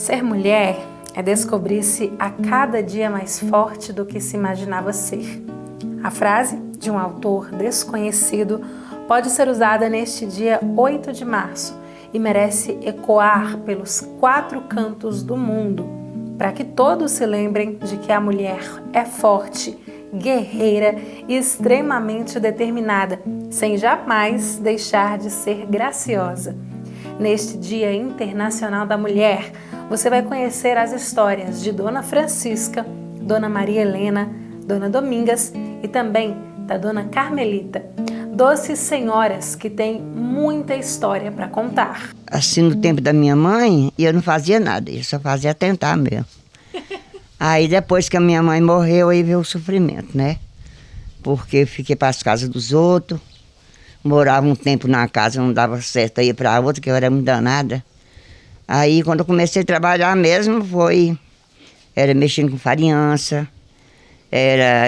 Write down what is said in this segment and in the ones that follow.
Ser mulher é descobrir-se a cada dia mais forte do que se imaginava ser. A frase de um autor desconhecido pode ser usada neste dia 8 de março e merece ecoar pelos 4 cantos do mundo, para que todos se lembrem de que a mulher é forte, guerreira e extremamente determinada, sem jamais deixar de ser graciosa. Neste Dia Internacional da Mulher, você vai conhecer as histórias de Dona Francisca, Dona Maria Helena, Dona Domingas e também da Dona Carmelita. Doces senhoras que têm muita história para contar. Assim, no tempo da minha mãe, eu não fazia nada, eu só fazia tentar mesmo. Aí depois que a minha mãe morreu, aí veio o sofrimento, né? Porque eu fiquei para as casas dos outros, morava um tempo na casa, não dava certo, aí para outra, que eu era muito danada. Aí quando eu comecei a trabalhar mesmo, era mexendo com farinhança,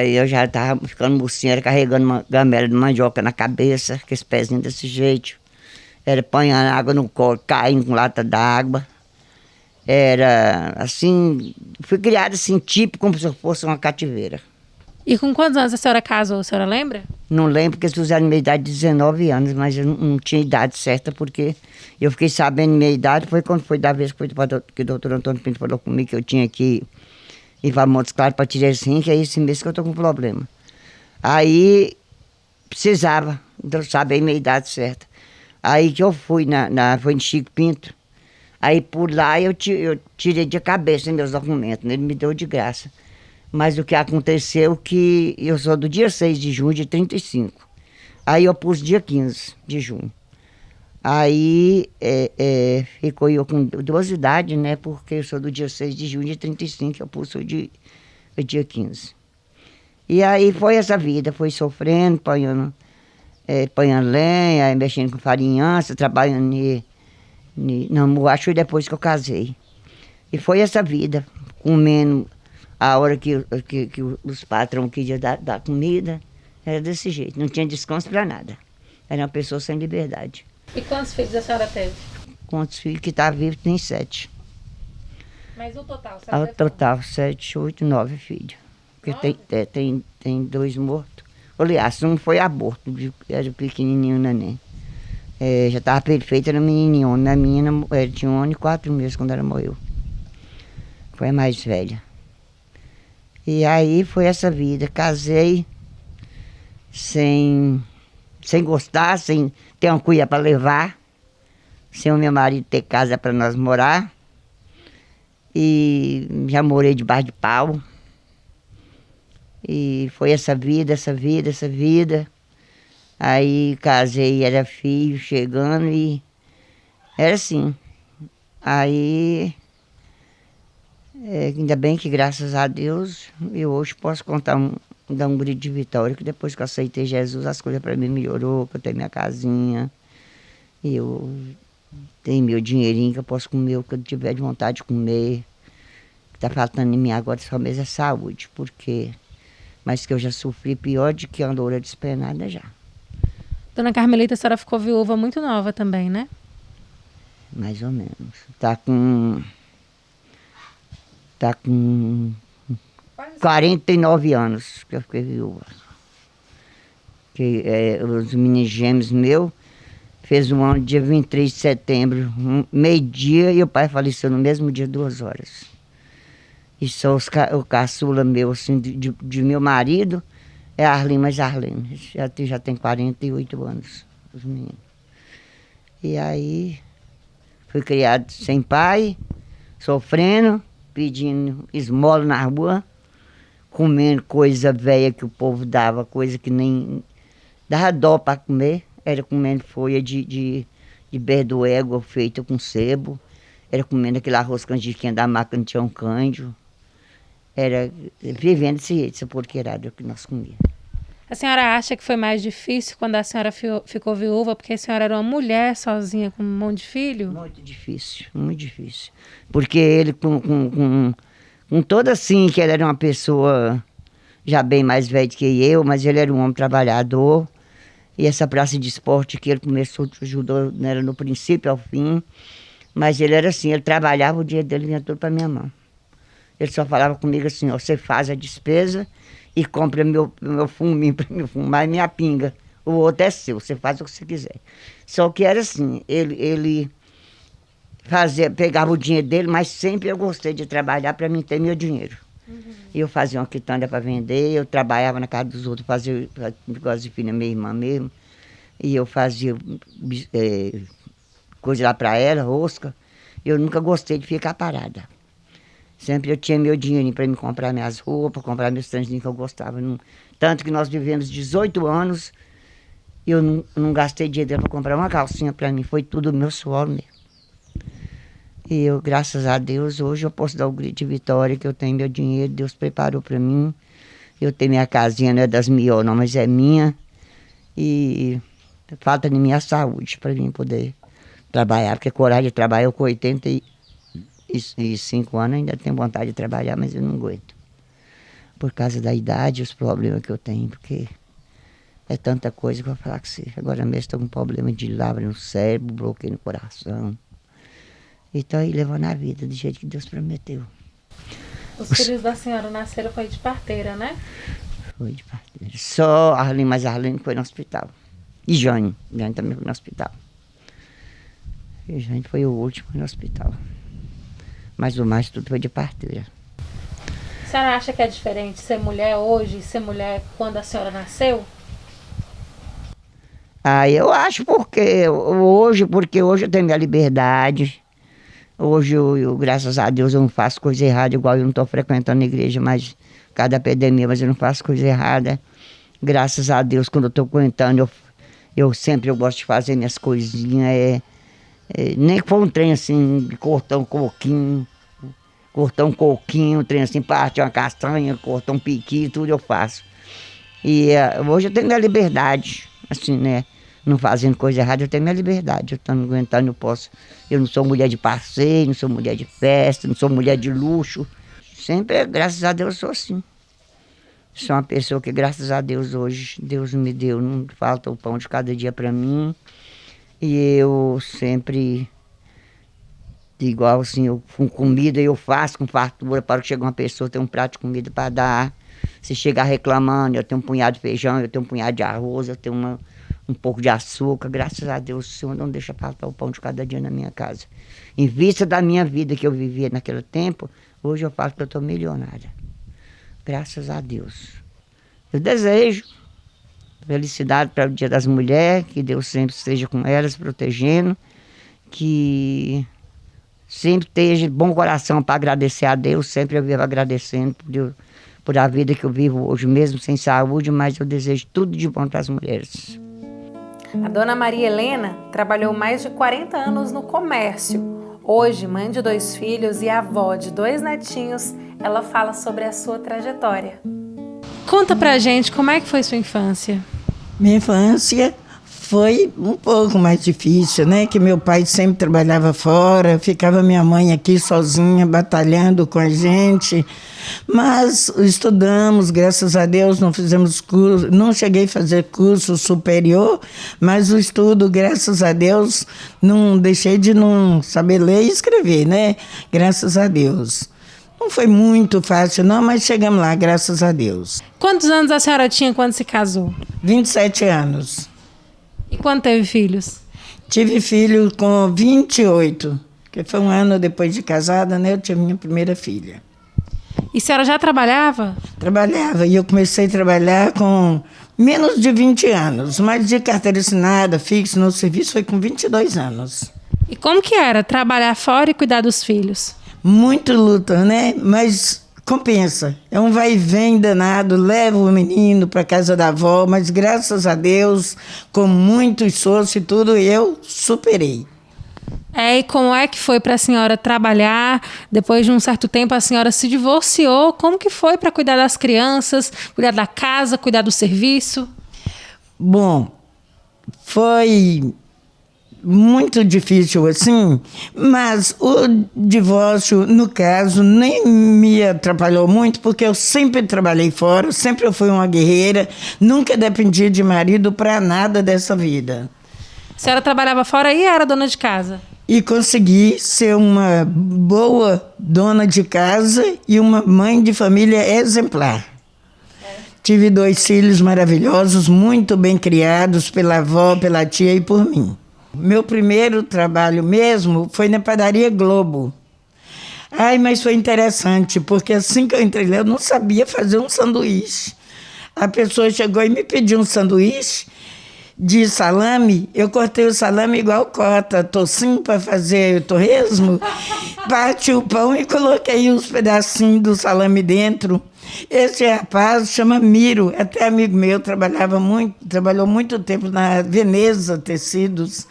eu já estava ficando mocinha, era carregando uma gamela de mandioca na cabeça, com esse pezinho desse jeito. Era apanhando água no colo, caindo com lata d'água. Era assim, fui criada assim, tipo como se eu fosse uma cativeira. E com quantos anos a senhora casou, a senhora lembra? Não lembro, porque eles fizeram minha idade de 19 anos, mas eu não tinha idade certa, porque eu fiquei sabendo minha idade, foi quando foi da vez que o doutor Antônio Pinto falou comigo que eu tinha que ir para Montes Claros para tirar assim, que é esse mês que eu tô com problema. Aí precisava saber minha idade certa. Aí que eu fui, foi em Chico Pinto, aí por lá eu tirei de cabeça meus documentos, ele me deu de graça. Mas o que aconteceu que eu sou do dia 6 de junho de 35. Aí eu pus dia 15 de junho. Aí ficou eu com 12 idades, né? Porque eu sou do dia 6 de junho de 35, eu pus o dia 15. E aí foi essa vida, foi sofrendo, apanhando lenha, mexendo com farinhança, trabalhando na Moacho depois que eu casei. E foi essa vida, comendo. A hora que os patrões queriam dar comida, era desse jeito, não tinha descanso para nada. Era uma pessoa sem liberdade. E quantos filhos a senhora teve? Quantos filhos que tá vivo tem 7. Mas o total, a senhora Ao total, 7, 8, 9 filhos. Porque tem 2 mortos. Aliás, um foi aborto, era pequenininho, neném. Já estava perfeita, era menininho. Na minha, tinha 1 ano e 4 meses quando ela morreu. Foi a mais velha. E aí foi essa vida, casei sem gostar, sem ter uma cuia para levar, sem o meu marido ter casa para nós morar. E já morei debaixo de pau. E foi essa vida. Aí casei, era filho chegando e era assim. Aí... ainda bem que, graças a Deus, eu hoje posso dar um grito de vitória, que depois que eu aceitei Jesus, as coisas para mim melhorou, que eu tenho minha casinha, e eu tenho meu dinheirinho que eu posso comer o que eu tiver de vontade de comer. O que está faltando em mim agora só mesmo é saúde, mas que eu já sofri pior de que a loura despenada já. Dona Carmelita, a senhora ficou viúva muito nova também, né? Mais ou menos. Tá com 49 anos que eu fiquei viúva. Os meninos gêmeos meus fez um ano dia 23 de setembro, meio-dia, e o pai faleceu no mesmo dia, 2 horas. E só o caçula meu, assim, de meu marido, é Arlima Jarlene. Já tem 48 anos, os meninos. E aí, fui criado sem pai, sofrendo, pedindo esmola na rua, comendo coisa velha que o povo dava, coisa que nem dava dó para comer. Era comendo folha de berdoégua feita com sebo, era comendo aquele arroz canjiquinha da máquina de Tião Cândido. Era vivendo esse jeito, essa porqueirada que nós comíamos. A senhora acha que foi mais difícil quando a senhora ficou viúva, porque a senhora era uma mulher sozinha com um monte de filho? Muito difícil, muito difícil. Porque ele, com toda assim, que ele era uma pessoa já bem mais velha que eu, mas ele era um homem trabalhador. E essa praça de esporte que ele começou, ajudou, era no princípio ao fim. Mas ele era assim, ele trabalhava, o dinheiro dele vinha tudo para minha mão. Ele só falava comigo assim, ó, você faz a despesa e compra meu fuminho para me fumar e minha pinga. O outro é seu, você faz o que você quiser. Só que era assim, ele pegava o dinheiro dele, mas sempre eu gostei de trabalhar para mim ter meu dinheiro. Eu fazia uma quitanda para vender, eu trabalhava na casa dos outros, fazia negócio de filha, minha irmã mesmo. E eu fazia coisa lá para ela, rosca. Eu nunca gostei de ficar parada. Sempre eu tinha meu dinheirinho para me comprar minhas roupas, comprar meus tranzinhos que eu gostava. Tanto que nós vivemos 18 anos e eu não gastei dinheiro para comprar uma calcinha para mim. Foi tudo meu suor mesmo. E eu, graças a Deus, hoje eu posso dar o grito de vitória que eu tenho meu dinheiro, Deus preparou para mim. Eu tenho minha casinha, não é das melhores não, mas é minha. E falta de minha saúde para mim poder trabalhar, porque coragem de trabalhar, eu com 85 anos ainda tenho vontade de trabalhar, mas eu não aguento. Por causa da idade, os problemas que eu tenho, porque é tanta coisa que eu vou falar com você. Agora mesmo estou com um problema de lavra no cérebro, bloqueio no coração. E estou aí levando a vida do jeito que Deus prometeu. Os filhos da senhora nasceram foi de parteira, né? Foi de parteira. Só Arlene, mas Arlene foi no hospital. E Jane também foi no hospital. E Jane foi o último no hospital. Mas o mais tudo foi de parteira. A senhora acha que é diferente ser mulher hoje e ser mulher quando a senhora nasceu? Eu acho porque hoje eu tenho minha liberdade. Hoje, graças a Deus, eu não faço coisa errada, igual eu não estou frequentando a igreja mais cada epidemia, mas eu não faço coisa errada. Graças a Deus, quando eu estou aguentando, eu sempre gosto de fazer minhas coisinhas. Nem que for um trem assim, de cortar um coquinho, trem assim, partir uma castanha, cortar um piqui, tudo eu faço. E hoje eu tenho minha liberdade, assim, né? Não fazendo coisa errada, eu tenho minha liberdade. Eu estou aguentando, eu posso. Eu não sou mulher de passeio, não sou mulher de festa, não sou mulher de luxo. Sempre, graças a Deus, sou assim. Sou uma pessoa que, graças a Deus, hoje, Deus me deu, não falta o pão de cada dia para mim. E eu sempre, igual assim, com comida eu faço com fartura, para que chegue uma pessoa, ter um prato de comida para dar. Se chegar reclamando, eu tenho um punhado de feijão, eu tenho um punhado de arroz, eu tenho um pouco de açúcar. Graças a Deus, o Senhor não deixa faltar o pão de cada dia na minha casa. Em vista da minha vida que eu vivia naquele tempo, hoje eu falo que eu estou milionária. Graças a Deus. Eu desejo felicidade para o Dia das Mulheres, que Deus sempre esteja com elas, protegendo, que sempre esteja bom coração para agradecer a Deus, sempre eu vivo agradecendo por a vida que eu vivo hoje, mesmo sem saúde, mas eu desejo tudo de bom para as mulheres. A dona Maria Helena trabalhou mais de 40 anos no comércio. Hoje, mãe de 2 filhos e avó de 2 netinhos, ela fala sobre a sua trajetória. Conta pra gente como é que foi sua infância. Minha infância foi um pouco mais difícil, né? Que meu pai sempre trabalhava fora, ficava minha mãe aqui sozinha, batalhando com a gente. Mas estudamos, graças a Deus, não fizemos curso, não cheguei a fazer curso superior, mas o estudo, graças a Deus, não deixei de não saber ler e escrever, né? Graças a Deus. Não foi muito fácil não, mas chegamos lá, graças a Deus. Quantos anos a senhora tinha quando se casou? 27 anos. E quando teve filhos? Tive filho com 28, que foi um ano depois de casada, né? Eu tive minha primeira filha. E a senhora já trabalhava? Trabalhava, e eu comecei a trabalhar com menos de 20 anos, mas de carteira assinada, fixo no serviço, foi com 22 anos. E como que era trabalhar fora e cuidar dos filhos? Muito luta, né? Mas compensa. É um vai e vem danado, leva o menino para casa da avó, mas graças a Deus, com muito esforço e tudo, eu superei. E como é que foi para a senhora trabalhar? Depois de um certo tempo a senhora se divorciou. Como que foi para cuidar das crianças, cuidar da casa, cuidar do serviço? Bom, foi muito difícil assim, mas o divórcio, no caso, nem me atrapalhou muito, porque eu sempre trabalhei fora, sempre eu fui uma guerreira, nunca dependi de marido para nada dessa vida. A senhora trabalhava fora e era dona de casa? e consegui ser uma boa dona de casa e uma mãe de família exemplar. Tive 2 filhos maravilhosos, muito bem criados pela avó, pela tia e por mim. Meu primeiro trabalho mesmo foi na padaria Globo. Ai, mas foi interessante, porque assim que eu entrei lá, eu não sabia fazer um sanduíche. A pessoa chegou e me pediu um sanduíche de salame. Eu cortei o salame igual cota, tocinho para fazer torresmo, bati o pão e coloquei uns pedacinhos do salame dentro. Esse rapaz chama Miro, até amigo meu, trabalhou muito tempo na Veneza Tecidos.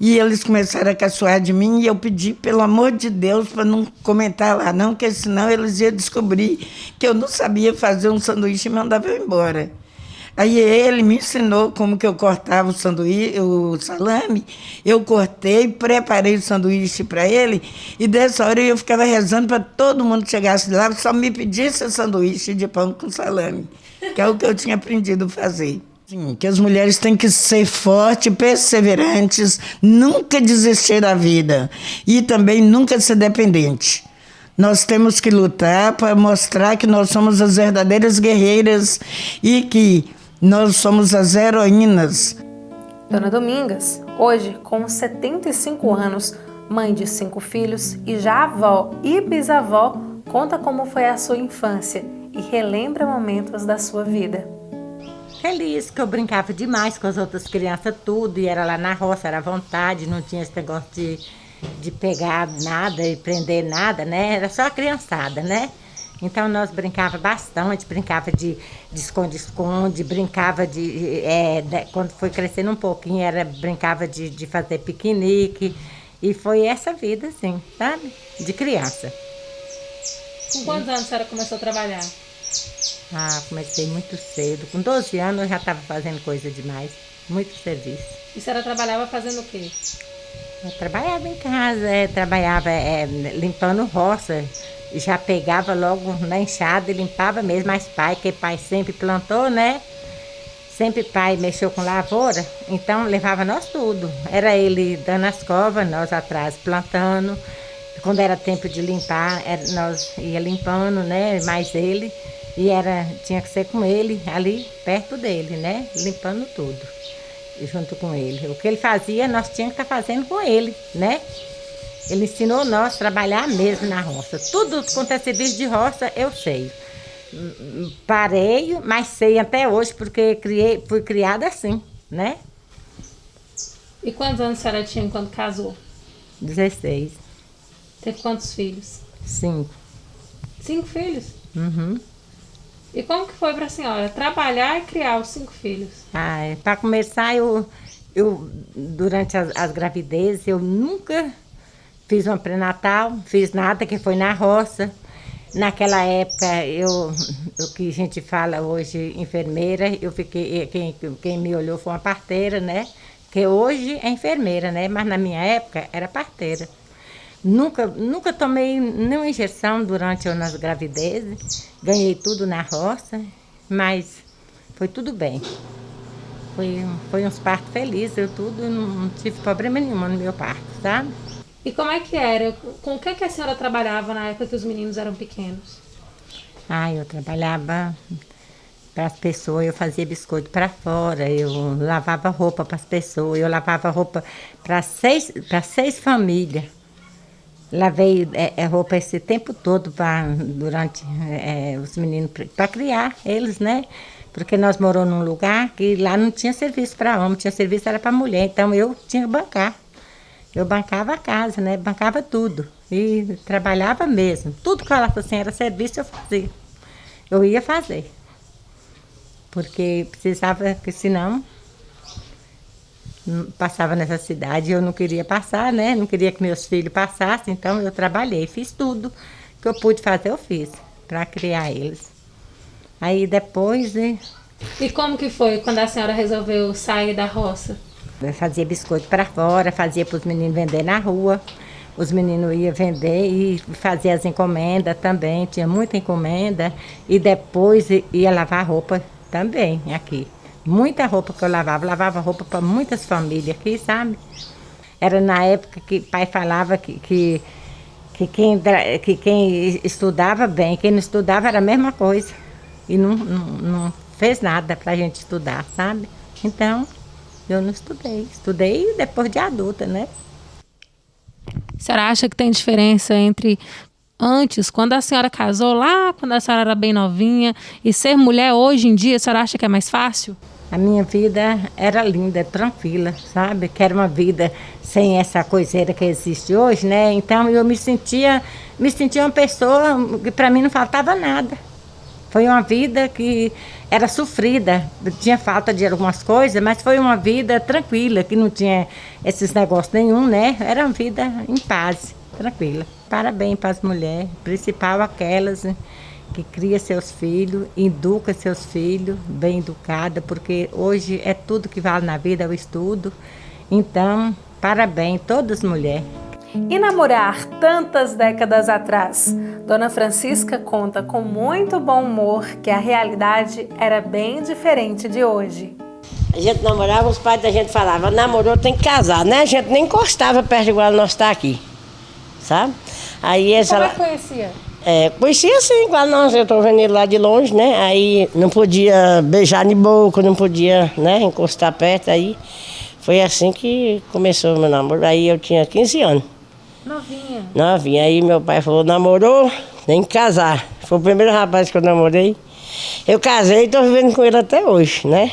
E eles começaram a caçoar de mim e eu pedi, pelo amor de Deus, para não comentar lá, não, porque senão eles iam descobrir que eu não sabia fazer um sanduíche e mandava eu embora. Aí ele me ensinou como que eu cortava o sanduíche, o salame. Eu cortei, preparei o sanduíche para ele e dessa hora eu ficava rezando para todo mundo que chegasse lá só me pedisse sanduíche de pão com salame, que é o que eu tinha aprendido a fazer. Sim, que as mulheres têm que ser fortes, perseverantes, nunca desistir da vida e também nunca ser dependente. Nós temos que lutar para mostrar que nós somos as verdadeiras guerreiras e que nós somos as heroínas. Dona Domingas, hoje com 75 anos, mãe de 5 filhos e já avó e bisavó, conta como foi a sua infância e relembra momentos da sua vida. Feliz, que eu brincava demais com as outras crianças, tudo, e era lá na roça, era à vontade, não tinha esse negócio de pegar nada e prender nada, né? Era só a criançada, né? Então nós brincava bastante, brincava de esconde-esconde, brincava quando foi crescendo um pouquinho, brincava de fazer piquenique, e foi essa vida, assim, sabe? De criança. Com quantos anos a senhora começou a trabalhar? Ah, comecei muito cedo. Com 12 anos eu já estava fazendo coisa demais. Muito serviço. E a senhora trabalhava fazendo o quê? Eu trabalhava em casa, trabalhava limpando roça. Já pegava logo na enxada e limpava mesmo. Mas que pai sempre plantou, né? Sempre pai mexeu com lavoura. Então levava nós tudo. Era ele dando as covas, nós atrás plantando. Quando era tempo de limpar, nós ia limpando, né? Mais ele. E tinha que ser com ele, ali perto dele, né? Limpando tudo, junto com ele. O que ele fazia, nós tínhamos que estar fazendo com ele, né? Ele ensinou nós a trabalhar mesmo na roça. Tudo quanto é serviço de roça, eu sei. Parei, mas sei até hoje, porque fui criada assim, né? E quantos anos a senhora tinha quando casou? 16. Teve quantos filhos? 5. 5 filhos? Uhum. E como que foi para a senhora trabalhar e criar os 5 filhos? Para começar, eu durante as gravidezes, eu nunca fiz uma pré-natal, fiz nada, que foi na roça. Naquela época, o que a gente fala hoje, enfermeira, eu fiquei, quem me olhou foi uma parteira, né? Que hoje é enfermeira, né? Mas na minha época era parteira. Nunca tomei nenhuma injeção durante nas gravidezes. Ganhei tudo na roça, mas foi tudo bem. Foi uns partos felizes, não tive problema nenhum no meu parto, sabe? E como é que era? Com o que a senhora trabalhava na época que os meninos eram pequenos? Eu trabalhava para as pessoas, eu fazia biscoito para fora, eu lavava roupa para as pessoas, eu lavava roupa para 6 famílias. Lavei roupa esse tempo todo durante os meninos, para criar eles, né? Porque nós moramos num lugar que lá não tinha serviço para homem, tinha serviço era para mulher, então eu tinha que bancar. Eu bancava a casa, né? Bancava tudo e trabalhava mesmo. Tudo que ela falou assim era serviço, eu fazia. Eu ia fazer, porque precisava, porque senão passava nessa cidade, eu não queria passar, né? Não queria que meus filhos passassem, então eu trabalhei, fiz tudo que eu pude fazer, eu fiz, para criar eles. Aí depois... E como que foi quando a senhora resolveu sair da roça? Eu fazia biscoito para fora, fazia para os meninos vender na rua, os meninos iam vender e fazia as encomendas também, tinha muita encomenda, e depois ia lavar roupa também aqui. Muita roupa que eu lavava roupa para muitas famílias aqui, sabe? Era na época que o pai falava que quem estudava bem, quem não estudava era a mesma coisa. E não fez nada para a gente estudar, sabe? Então, eu não estudei. Estudei depois de adulta, né? A senhora acha que tem diferença entre antes, quando a senhora casou lá, quando a senhora era bem novinha, e ser mulher hoje em dia, a senhora acha que é mais fácil? A minha vida era linda, tranquila, sabe? Que era uma vida sem essa coiseira que existe hoje, né? Então eu me sentia uma pessoa que para mim não faltava nada. Foi uma vida que era sofrida, tinha falta de algumas coisas, mas foi uma vida tranquila, que não tinha esses negócios nenhum, né? Era uma vida em paz, tranquila. Parabéns para as mulheres, principal aquelas que cria seus filhos, educa seus filhos, bem educada, porque hoje é tudo que vale na vida, é o estudo. Então, parabéns a todas as mulheres. E namorar tantas décadas atrás? Dona Francisca conta com muito bom humor que a realidade era bem diferente de hoje. A gente namorava, os pais da gente falavam, namorou tem que casar, né? A gente nem encostava perto igual nós está aqui, sabe? Aí essa... Como é que conhecia? Conhecia assim, igual nós, eu estou vendo ele lá de longe, né? Aí não podia beijar de boca, não podia, né, encostar perto, aí foi assim que começou o meu namoro. Aí eu tinha 15 anos. Novinha. Novinha. Aí meu pai falou, namorou, tem que casar. Foi o primeiro rapaz que eu namorei. Eu casei e estou vivendo com ele até hoje, né?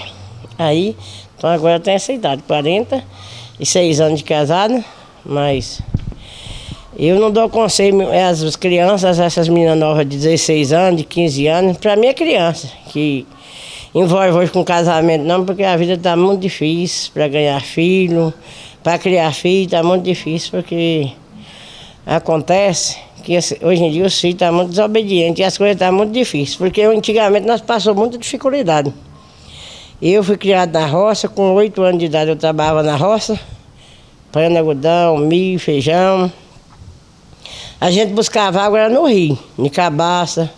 Aí, então agora eu tenho essa idade, 46 anos de casada, mas eu não dou conselho às crianças, essas meninas novas de 16 anos, de 15 anos, para mim é criança, que envolve hoje com casamento não, porque a vida está muito difícil para ganhar filho, para criar filho está muito difícil, porque acontece que hoje em dia os filhos estão muito desobedientes e as coisas estão muito difíceis, porque antigamente nós passamos muita dificuldade. Eu fui criado na roça, com 8 anos de idade eu trabalhava na roça, apanhando algodão, milho, feijão. A gente buscava água era no rio, em cabaça,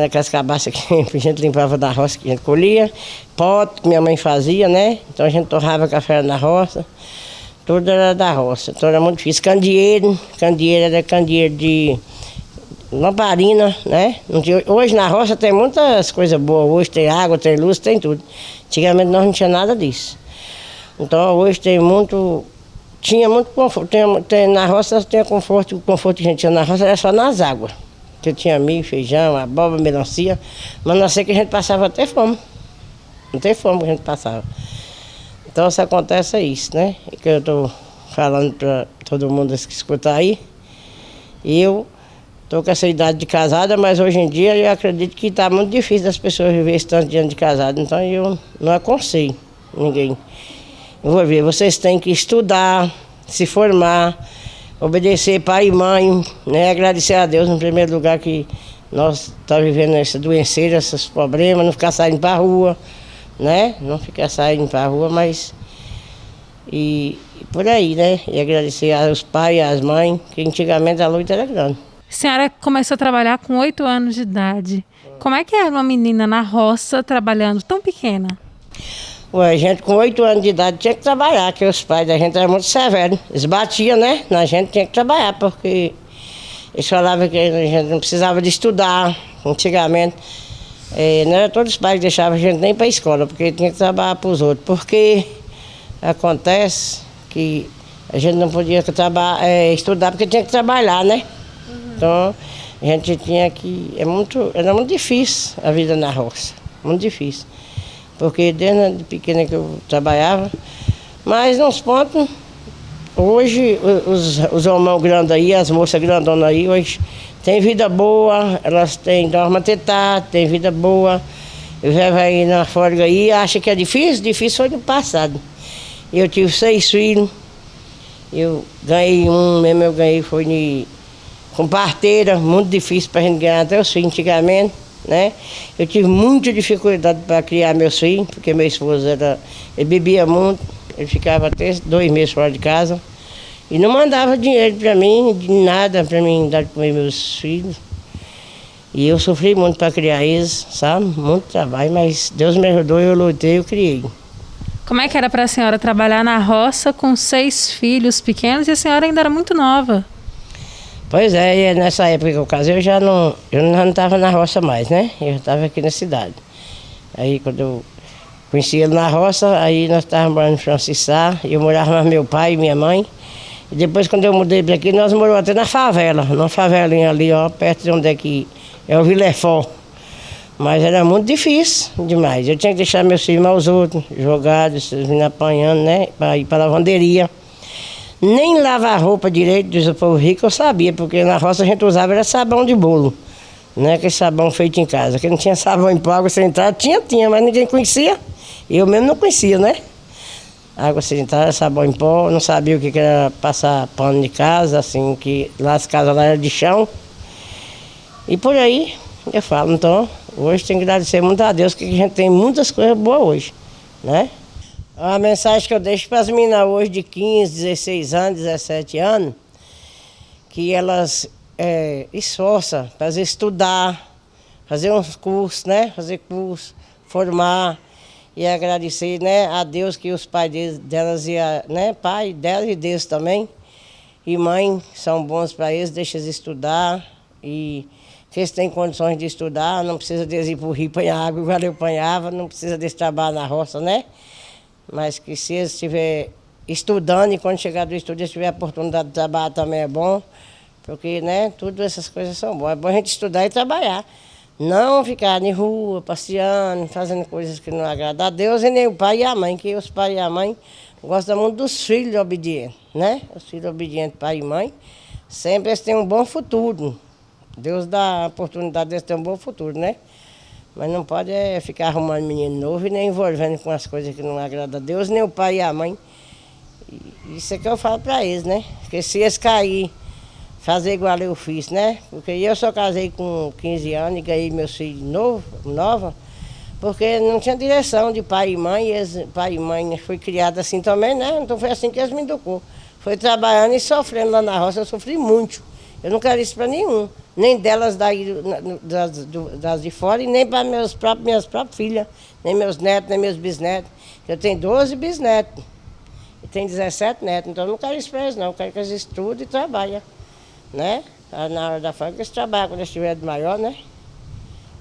naquelas cabaças que a gente limpava da roça, que a gente colhia, pote que minha mãe fazia, né? Então a gente torrava café na roça, tudo era da roça, então era muito difícil. Candeeiro era candeeiro de lamparina, né? Hoje na roça tem muitas coisas boas, hoje tem água, tem luz, tem tudo. Antigamente nós não tinha nada disso. Então hoje tem muito, tinha muito conforto, na roça tinha conforto, o conforto que a gente tinha na roça era só nas águas. Que tinha milho, feijão, abóbora, melancia, mas não sei que a gente passava até fome. Não tem fome que a gente passava. Então se acontece isso, né? Que eu estou falando para todo mundo que escutar aí. Eu estou com essa idade de casada, mas hoje em dia eu acredito que está muito difícil das pessoas viver esse tanto de ano de casado. Então eu não aconselho ninguém. Eu vou ver, vocês têm que estudar, se formar, obedecer pai e mãe, né? Agradecer a Deus, em primeiro lugar, que nós estamos vivendo essa doenceira, esses problemas, não ficar saindo para a rua, né? Não ficar saindo para a rua, mas... E por aí, né? E agradecer aos pais e às mães, que antigamente a luta era grande. A senhora começou a trabalhar com 8 anos de idade. Como é que era uma menina na roça trabalhando tão pequena? Ué, a gente com 8 anos de idade tinha que trabalhar, porque os pais da gente eram muito severos. Eles batiam, né? Na gente tinha que trabalhar, porque eles falavam que a gente não precisava de estudar antigamente. Não era todos os pais que deixavam a gente nem para a escola, porque tinha que trabalhar para os outros. Porque acontece que a gente não podia estudar porque tinha que trabalhar, né? Então a gente tinha que... Era muito difícil a vida na roça, muito difícil. Porque desde pequena que eu trabalhava, mas nos pontos, hoje os homens grandes aí, as moças grandonas aí, hoje têm vida boa, elas dormem até tarde, têm vida boa. Eu já vai na folga aí, acha que é difícil? Difícil foi no passado. Eu tive 6 filhos, eu ganhei foi com parteira, muito difícil para a gente ganhar até os filhos antigamente. Né? Eu tive muita dificuldade para criar meus filhos, porque meu esposo ele bebia muito, ele ficava até 2 meses fora de casa e não mandava dinheiro para mim, de nada para mim dar de comer meus filhos. E eu sofri muito para criar eles, sabe? Muito trabalho, mas Deus me ajudou, eu lutei, eu criei. Como é que era para a senhora trabalhar na roça com 6 filhos pequenos e a senhora ainda era muito nova? Pois é, e nessa época que eu casei, eu já não estava na roça mais, né? Eu estava aqui na cidade. Aí quando eu conheci ele na roça, aí nós estávamos morando em Francisá, eu morava mais meu pai e minha mãe. E depois quando eu mudei para aqui, nós moramos até na favela, numa favelinha ali, ó, perto de onde é que é o Vilefó. Mas era muito difícil demais. Eu tinha que deixar meus filhos aos outros, jogados, vindo apanhando, né? Para ir para a lavanderia. Nem lavar roupa direito, diz o povo rico, eu sabia, porque na roça a gente usava era sabão de bolo. Né? Aquele sabão feito em casa. Que não tinha sabão em pó, água sanitária, tinha, mas ninguém conhecia. Eu mesmo não conhecia, né? Água sanitária, sabão em pó, não sabia o que era passar pano de casa, assim, que lá as casas lá eram de chão. E por aí, eu falo, então, hoje tem que agradecer muito a Deus, que a gente tem muitas coisas boas hoje, né? A mensagem que eu deixo para as meninas hoje de 15, 16 anos, 17 anos, que elas esforçam para estudar, fazer uns cursos, né? Fazer curso, formar e agradecer, né, a Deus que os pais delas e pai delas e Deus também e mãe são bons para eles, deixam eles estudar e se eles têm condições de estudar, não precisa deles ir para o rio apanhar água igual eu apanhava, não precisa deles trabalhar na roça, né? Mas que se eles estiverem estudando e quando chegar do estudo, eles tiverem a oportunidade de trabalhar também é bom, porque, né, tudo essas coisas são boas. É bom a gente estudar e trabalhar. Não ficar na rua, passeando, fazendo coisas que não agradam a Deus e nem o pai e a mãe, que os pais e a mãe gostam muito dos filhos obedientes, né? Os filhos obedientes, pai e mãe, sempre eles têm um bom futuro. Deus dá a oportunidade de eles terem um bom futuro, né? Mas não pode ficar arrumando menino novo e nem envolvendo com as coisas que não agradam a Deus, nem o pai e a mãe. Isso é que eu falo para eles, né? Porque se eles caírem, fazer igual eu fiz, né? Porque eu só casei com 15 anos e ganhei meus filhos nova, porque não tinha direção de pai e mãe, pai e mãe foi criado assim também, né? Então foi assim que eles me educou. Foi trabalhando e sofrendo lá na roça, eu sofri muito. Eu não quero isso para nenhum, nem delas daí, das de fora e nem para minhas próprias filhas, nem meus netos, nem meus bisnetos. Eu tenho 12 bisnetos e tenho 17 netos, então eu não quero isso para eles não, eu quero que eles estudem e trabalhem. Né? Na hora da fome, que eles trabalham quando eles estiverem maior, né?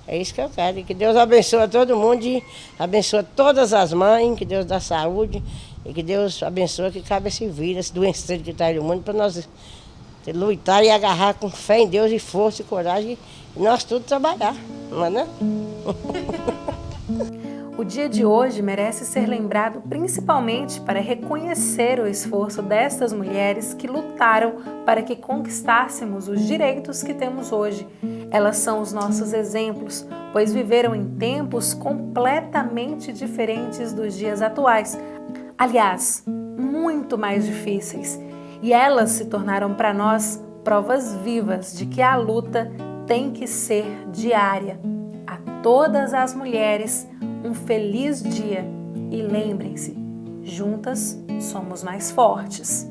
É isso que eu quero. E que Deus abençoe todo mundo, e abençoe todas as mães, que Deus dá saúde, e que Deus abençoe que cabe esse vírus, esse doenceiro que está aí no mundo, para nós lutar e agarrar com fé em Deus e força e coragem, e nós tudo trabalhar, não é, né? O dia de hoje merece ser lembrado principalmente para reconhecer o esforço destas mulheres que lutaram para que conquistássemos os direitos que temos hoje. Elas são os nossos exemplos, pois viveram em tempos completamente diferentes dos dias atuais. Aliás, muito mais difíceis. E elas se tornaram para nós provas vivas de que a luta tem que ser diária. A todas as mulheres, um feliz dia e lembrem-se, juntas somos mais fortes.